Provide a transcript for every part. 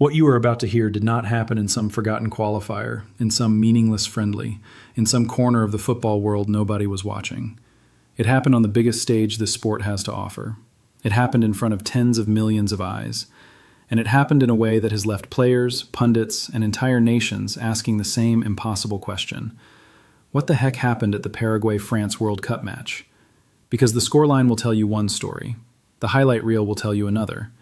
What you are about to hear did not happen in some forgotten qualifier, in some meaningless friendly, in some corner of the football world nobody was watching. It happened on the biggest stage this sport has to offer. It happened in front of tens of millions of eyes. And it happened in a way that has left players, pundits, and entire nations asking the same impossible question. What the heck happened at the Paraguay France World Cup match? Because the scoreline will tell you one story. The highlight reel will tell you another.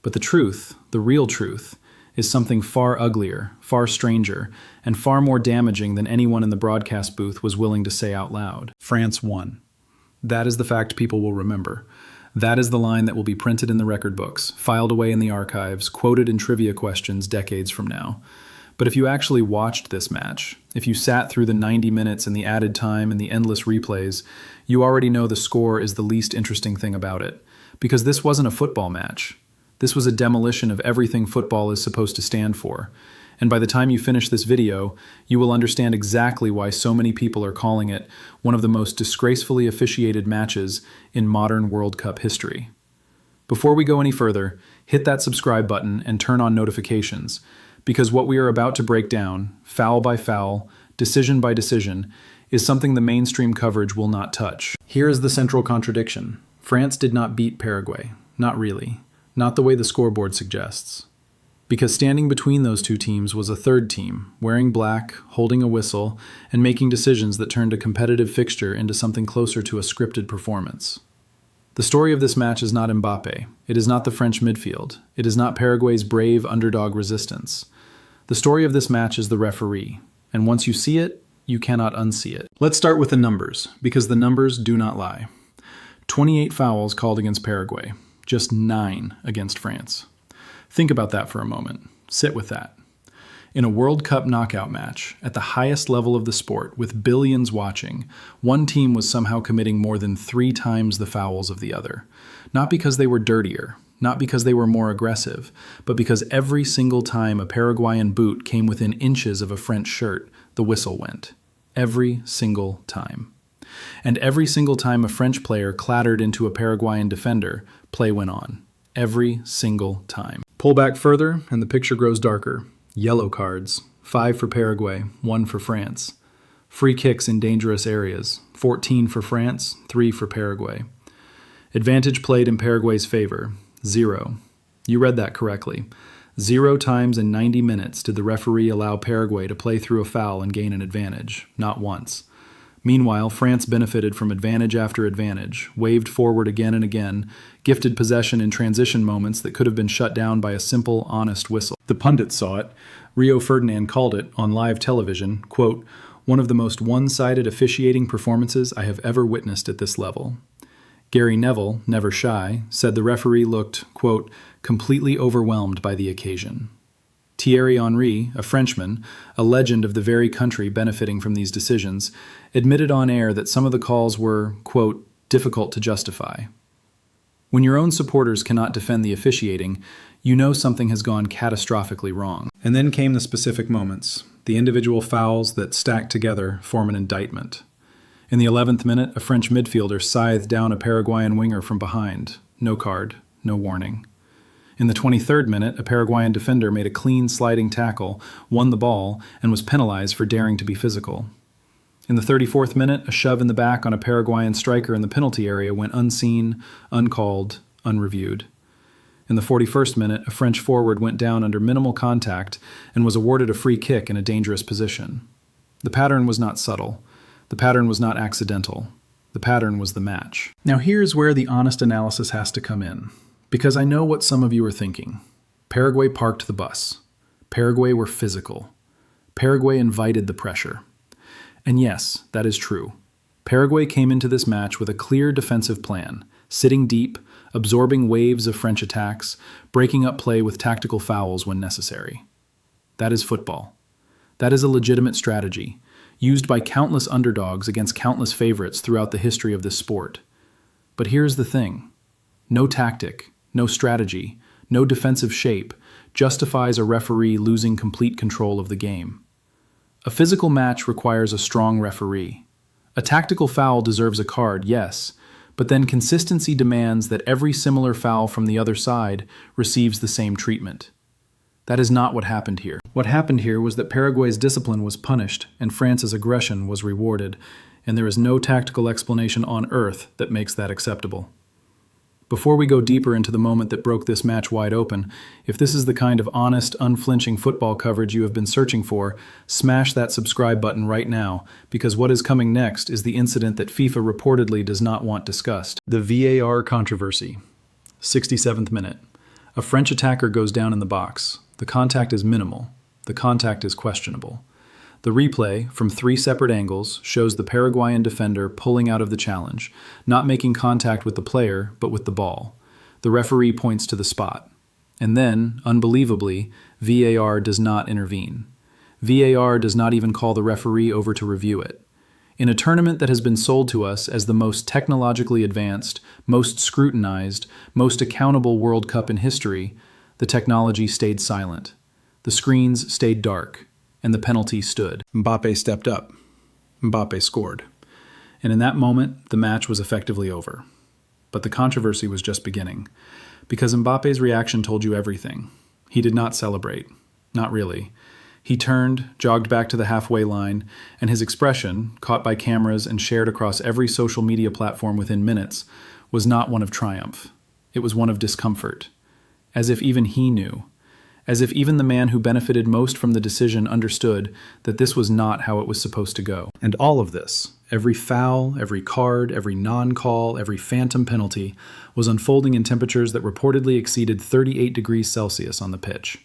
But the truth, the real truth, is something far uglier, far stranger, and far more damaging than anyone in the broadcast booth was willing to say out loud. France won. That is the fact people will remember. That is the line that will be printed in the record books, filed away in the archives, quoted in trivia questions decades from now. But if you actually watched this match, if you sat through the 90 minutes and the added time and the endless replays, you already know the score is the least interesting thing about it. Because this wasn't a football match. This was a demolition of everything football is supposed to stand for. And by the time you finish this video, you will understand exactly why so many people are calling it one of the most disgracefully officiated matches in modern World Cup history. Before we go any further, hit that subscribe button and turn on notifications, because what we are about to break down, foul by foul, decision by decision, is something the mainstream coverage will not touch. Here is the central contradiction. France did not beat Paraguay. Not really. Not the way the scoreboard suggests. Because standing between those two teams was a third team, wearing black, holding a whistle, and making decisions that turned a competitive fixture into something closer to a scripted performance. The story of this match is not Mbappe. It is not the French midfield. It is not Paraguay's brave underdog resistance. The story of this match is the referee, and once you see it, you cannot unsee it. Let's start with the numbers, because the numbers do not lie. 28 fouls called against Paraguay. Just 9 against France. Think about that for a moment. Sit with that. In a World Cup knockout match, at the highest level of the sport, with billions watching, one team was somehow committing more than 3 times the fouls of the other. Not because they were dirtier, not because they were more aggressive, but because every single time a Paraguayan boot came within inches of a French shirt, the whistle went. Every single time. And every single time a French player clattered into a Paraguayan defender, play went on. Every single time. Pull back further, and the picture grows darker. Yellow cards, 5 for Paraguay, 1 for France. Free kicks in dangerous areas, 14 for France, 3 for Paraguay. Advantage played in Paraguay's favor, 0. You read that correctly. 0 times in 90 minutes did the referee allow Paraguay to play through a foul and gain an advantage, not once. Meanwhile, France benefited from advantage after advantage, waved forward again and again, gifted possession in transition moments that could have been shut down by a simple, honest whistle. The pundits saw it. Rio Ferdinand called it, on live television, quote, one of the most one-sided officiating performances I have ever witnessed at this level. Gary Neville, never shy, said the referee looked, quote, completely overwhelmed by the occasion. Thierry Henry, a Frenchman, a legend of the very country benefiting from these decisions, admitted on air that some of the calls were, quote, difficult to justify. When your own supporters cannot defend the officiating, you know something has gone catastrophically wrong. And then came the specific moments, the individual fouls that stacked together form an indictment. In the 11th minute, a French midfielder scythed down a Paraguayan winger from behind. No card, no warning. In the 23rd minute, a Paraguayan defender made a clean sliding tackle, won the ball, and was penalized for daring to be physical. In the 34th minute, a shove in the back on a Paraguayan striker in the penalty area went unseen, uncalled, unreviewed. In the 41st minute, a French forward went down under minimal contact and was awarded a free kick in a dangerous position. The pattern was not subtle. The pattern was not accidental. The pattern was the match. Now here's where the honest analysis has to come in. Because I know what some of you are thinking. Paraguay parked the bus. Paraguay were physical. Paraguay invited the pressure. And yes, that is true. Paraguay came into this match with a clear defensive plan, sitting deep, absorbing waves of French attacks, breaking up play with tactical fouls when necessary. That is football. That is a legitimate strategy, used by countless underdogs against countless favorites throughout the history of this sport. But here's the thing. No tactic, no strategy, no defensive shape justifies a referee losing complete control of the game. A physical match requires a strong referee. A tactical foul deserves a card, yes, but then consistency demands that every similar foul from the other side receives the same treatment. That is not what happened here. What happened here was that Paraguay's discipline was punished and France's aggression was rewarded, and there is no tactical explanation on earth that makes that acceptable. Before we go deeper into the moment that broke this match wide open, if this is the kind of honest, unflinching football coverage you have been searching for, smash that subscribe button right now, because what is coming next is the incident that FIFA reportedly does not want discussed. The VAR controversy. 67th minute. A French attacker goes down in the box. The contact is minimal. The contact is questionable. The replay, from 3 separate angles, shows the Paraguayan defender pulling out of the challenge, not making contact with the player, but with the ball. The referee points to the spot. And then, unbelievably, VAR does not intervene. VAR does not even call the referee over to review it. In a tournament that has been sold to us as the most technologically advanced, most scrutinized, most accountable World Cup in history, the technology stayed silent. The screens stayed dark. And the penalty stood. Mbappe stepped up. Mbappe scored. And in that moment, the match was effectively over. But the controversy was just beginning, because Mbappe's reaction told you everything. He did not celebrate. Not really. He turned, jogged back to the halfway line, and his expression, caught by cameras and shared across every social media platform within minutes, was not one of triumph. It was one of discomfort. As if even he knew. As if even the man who benefited most from the decision understood that this was not how it was supposed to go. And all of this, every foul, every card, every non-call, every phantom penalty, was unfolding in temperatures that reportedly exceeded 38 degrees Celsius on the pitch.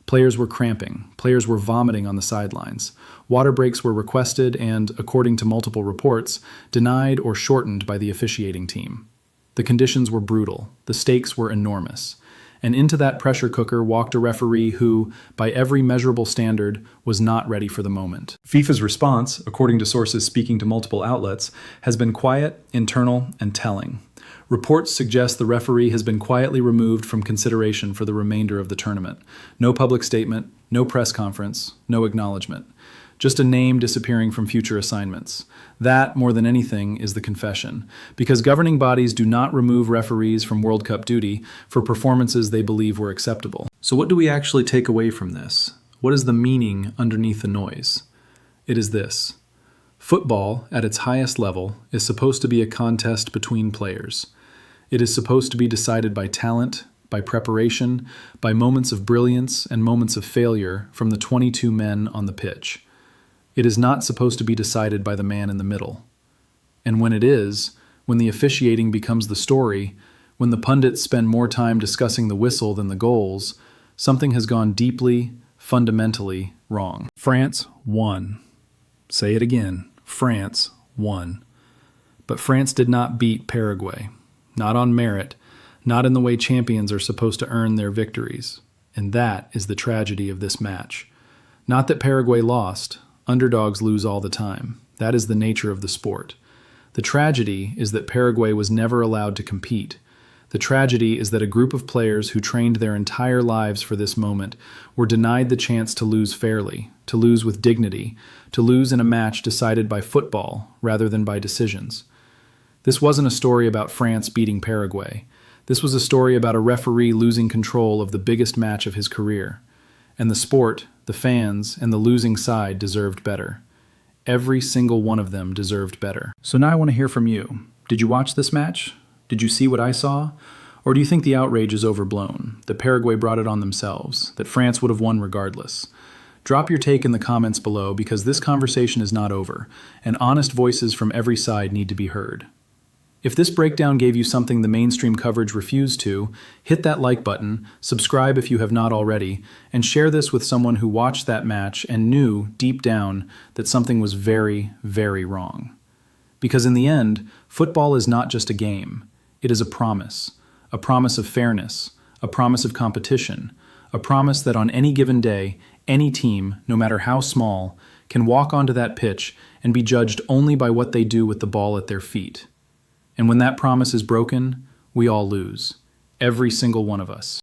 Players were cramping, players were vomiting on the sidelines, water breaks were requested and, according to multiple reports, denied or shortened by the officiating team. The conditions were brutal, the stakes were enormous. And into that pressure cooker walked a referee who, by every measurable standard, was not ready for the moment. FIFA's response, according to sources speaking to multiple outlets, has been quiet, internal, and telling. Reports suggest the referee has been quietly removed from consideration for the remainder of the tournament. No public statement, no press conference, no acknowledgement. Just a name disappearing from future assignments. That, more than anything, is the confession, because governing bodies do not remove referees from World Cup duty for performances they believe were acceptable. So what do we actually take away from this? What is the meaning underneath the noise? It is this. Football, at its highest level, is supposed to be a contest between players. It is supposed to be decided by talent, by preparation, by moments of brilliance and moments of failure from the 22 men on the pitch. It is not supposed to be decided by the man in the middle. And when it is, when the officiating becomes the story, when the pundits spend more time discussing the whistle than the goals, something has gone deeply, fundamentally wrong. France won. Say it again. France won. But France did not beat Paraguay. Not on merit, not in the way champions are supposed to earn their victories. And that is the tragedy of this match. Not that Paraguay lost. Underdogs lose all the time. That is the nature of the sport. The tragedy is that Paraguay was never allowed to compete. The tragedy is that a group of players who trained their entire lives for this moment were denied the chance to lose fairly, to lose with dignity, to lose in a match decided by football rather than by decisions. This wasn't a story about France beating Paraguay. This was a story about a referee losing control of the biggest match of his career. And the sport, the fans, and the losing side deserved better. Every single one of them deserved better. So now I want to hear from you. Did you watch this match? Did you see what I saw? Or do you think the outrage is overblown, that Paraguay brought it on themselves, that France would have won regardless? Drop your take in the comments below, because this conversation is not over, and honest voices from every side need to be heard. If this breakdown gave you something the mainstream coverage refused to, hit that like button, subscribe if you have not already, and share this with someone who watched that match and knew, deep down, that something was very, very wrong. Because in the end, football is not just a game. It is a promise of fairness, a promise of competition, a promise that on any given day, any team, no matter how small, can walk onto that pitch and be judged only by what they do with the ball at their feet. And when that promise is broken, we all lose. Every single one of us.